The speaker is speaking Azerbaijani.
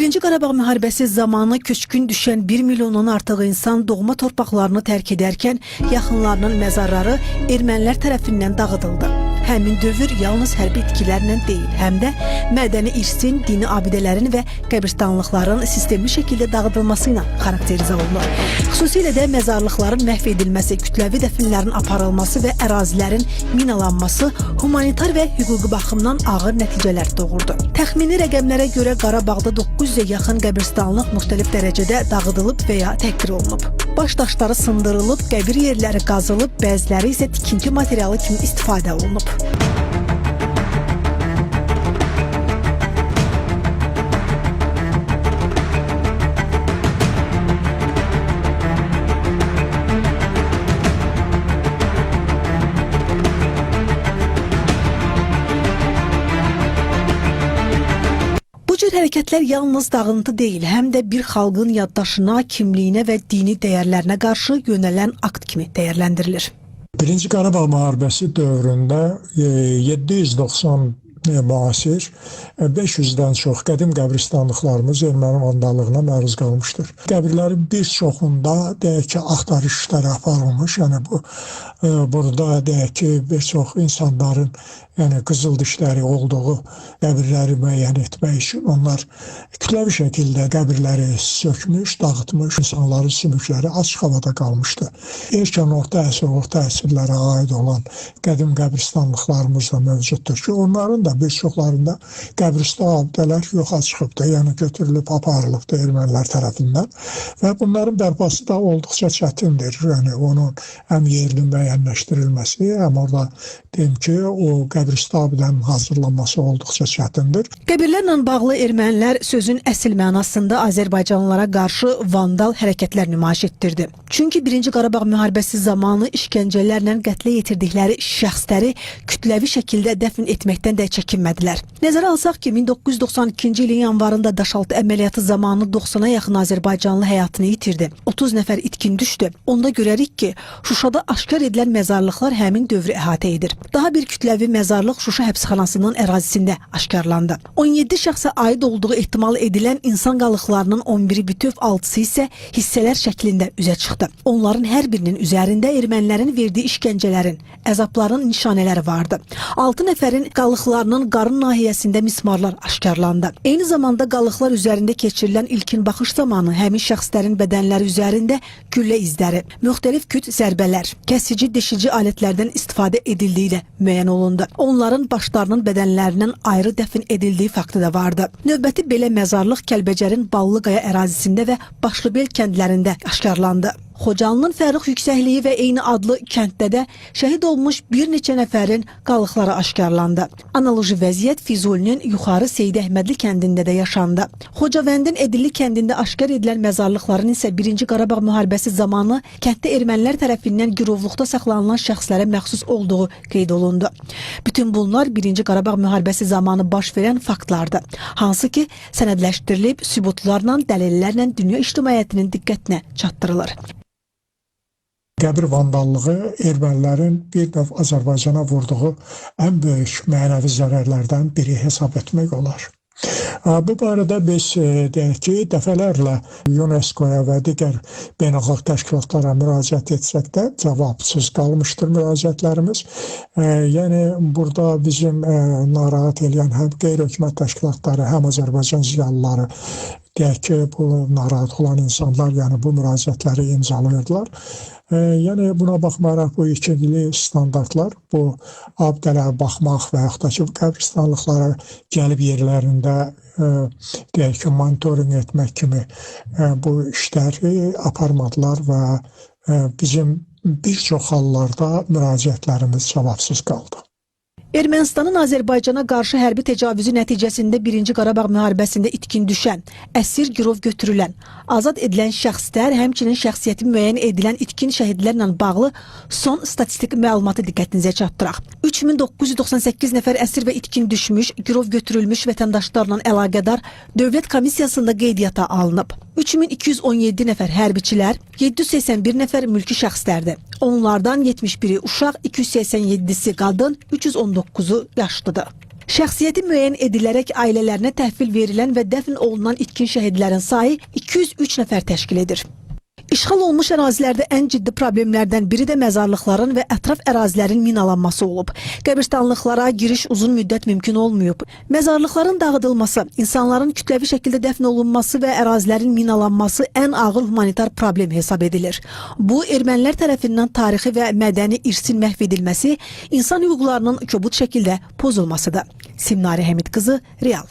Birinci Qarabağ müharibəsi zamanı köçkün düşən 1 milyondan artıq insan doğma torpaqlarını tərk edərkən yaxınlarının məzarları ermənilər tərəfindən dağıdıldı. Həmin dövr yalnız hərbi itkilərlə deyil, həm də mədəni irsin, dini abidələrin və qəbristanlıqların sistemli şəkildə dağıdılması ilə xarakterizə olunur. Xüsusilə də məzarlıqların məhv edilməsi, kütləvi dəfinlərin aparılması və ərazilərin minalanması humanitar və hüquqi baxımdan ağır nəticələr doğurdu. Təxmini rəqəmlərə görə Qarabağda 900-ə yaxın qəbristanlıq müxtəlif dərəcədə dağıdılıb və ya təhqir olunub. Baş daşları sındırılıb, qəbir yerləri qazılıb, bəziləri isə tikinti materialı kimi istifadə olunub. Bu cür hərəkətlər yalnız dağıntı deyil, həm də bir xalqın yaddaşına, kimliyinə və dini dəyərlərinə qarşı yönələn akt kimi dəyərləndirilir. Birinci Qarabağ müharibəsi dövründə 790 müasir, 500-dən çox qədim qəbristanlıqlarımız erməni vandallığına məruz qalmışdır. Qəbirlərin bir çoxunda deyək ki, axtarış işləri aparılmış. Yəni burada deyək ki, bir çox insanların qızıl dişləri olduğu qəbirləri müəyyən etmək üçün onlar kütləvi şəkildə qəbirləri sökmüş, dağıtmış, insanların sümükləri açıq havada qalmışdı. Erkən orta əsrlərə aid olan qədim qəbristanlıqlarımız da mövcuddur ki, onların da bir çoxlarında qəbristan abidələr yoxa çıxıbdır, yəni götürülüb, aparılıbdır ermənilər tərəfindən və bunların bərpası da olduqca çətindir. Yəni onun həm yerli müəyyənləşdirilməsi, həm orada deyim ki, o qəbristan abidənin hazırlanması olduqca çətindir. Qəbirlərlə bağlı ermənilər sözün əsl mənasında Azərbaycanlılara qarşı vandal hərəkətlər nümayiş etdirdi. Çünki Birinci Qarabağ müharibəsi zamanı işgəncələrlə qətlə yetirdikləri şəxsləri kütləvi şəkildə dəfn etməkdən də çəkinmədilər. Nəzərə alsaq ki, 1992-ci ilin yanvarında Daşaltı əməliyyatı zamanı 90-a yaxın Azərbaycanlı həyatını yitirdi. 30 nəfər itkin düşdü. Onda görərik ki, Şuşada aşkar edilən məzarlıqlar həmin dövrü əhatə edir. Daha bir kütləvi məzarlıq Şuşa həbsxanasının ərazisində aşkarlandı. 17 şəxsə aid olduğu ehtimal edilən insan qalıqlarının 11-i bütöv, 6-sı isə hissələr şəklində üzə çıxdı. Onların hər birinin üzərində ermənilərin verdiyi işgəncələrin, əzabların nişanələri vardı. 6 nəfərin qalıqlarının qarın nahiyəsində mismarlar aşkarlandı. Eyni zamanda qalıqlar üzərində keçirilən ilkin baxış zamanı həmin şəxslərin bədənləri üzərində güllə izləri, müxtəlif küt zərbələr, kəsici, deşici alətlərdən istifadə edildiyi ilə müəyyən olundu. Onların başlarının bədənlərindən ayrı dəfn edildiyi faktı da vardı. Növbəti belə məzarlıq Kəlbəcərin Ballıqaya ərazisində və Başlıbel kəndlərində aşkarlandı. Xocalının Fərux yüksəkliyi və eyni adlı kənddə də şəhid olmuş bir neçə nəfərin qalıqları aşkarlandı. Analoji vəziyyət Füzulinin Yuxarı Seyid Əhmədli kəndində də yaşandı. Xocavəndin Edilli kəndində aşkar edilən məzarlıqların isə Birinci Qarabağ müharibəsi zamanı kənddə ermənilər tərəfindən girovluqda saxlanılan şəxslərə məxsus olduğu qeyd olundu. Bütün bunlar Birinci Qarabağ müharibəsi zamanı baş verən faktlardı. Hansı ki, sənədləşdirilib, sübutlarla, dəlillərlə dünya ictimaiyyətinin diqqətinə çatdırılır. Qəbir vandallığı ermənilərin bir növ Azərbaycana vurduğu ən böyük mənəvi zərərlərdən biri hesab etmək olar. Bu barədə biz deyək ki, dəfələrlə UNESCO-ya və digər beynəlxalq təşkilatlara müraciət etsək də cavabsız qalmışdır müraciətlərimiz. Yəni burada bizim narahat edən həm qeyri-hökumət təşkilatları, həm Azərbaycan ziyalıları deyək ki, bu narahat olan insanlar yəni bu müraciətləri imzalayırdılar. Yəni buna baxmayaraq bu ikili standartlar, bu abidələrə baxmaq və yaxud da ki, qəbristanlıqlara gəlib yerlərində deyək ki, monitoring etmək kimi bu işləri aparmadılar və bizim bir çox hallarda müraciətlərimiz cavabsız qaldı. Ermənistanın Azərbaycana qarşı hərbi təcavüzü nəticəsində Birinci Qarabağ müharibəsində itkin düşən, əsir girov götürülən, azad edilən şəxslər, həmçinin şəxsiyyəti müəyyən edilən itkin şəhidlərlə bağlı son statistik məlumatı diqqətinizə çatdıraq. 3998 nəfər əsir və itkin düşmüş, girov götürülmüş vətəndaşlarla əlaqədar dövlət komissiyasında qeydiyyata alınıb. 3217 nəfər hərbiçilər, 781 nəfər mülki şəxslərdir. Onlardan 71'i uşaq, 287'si qadın, 319'u yaşlıdır. Şəxsiyyəti müəyyən edilərək ailələrinə təhvil verilən və dəfn olunan itkin şəhidlərin sayı 203 nəfər təşkil edir. İşğal olmuş ərazilərdə ən ciddi problemlərdən biri də məzarlıqların və ətraf ərazilərin minalanması olub. Qəbristanlıqlara giriş uzun müddət mümkün olmayıb. Məzarlıqların dağıdılması, insanların kütləvi şəkildə dəfn olunması və ərazilərin minalanması ən ağır humanitar problem hesab edilir. Bu, ermənilər tərəfindən tarixi və mədəni irsin məhv edilməsi, insan hüquqlarının kobud şəkildə pozulmasıdır. Simnari Həmid qızı, Real.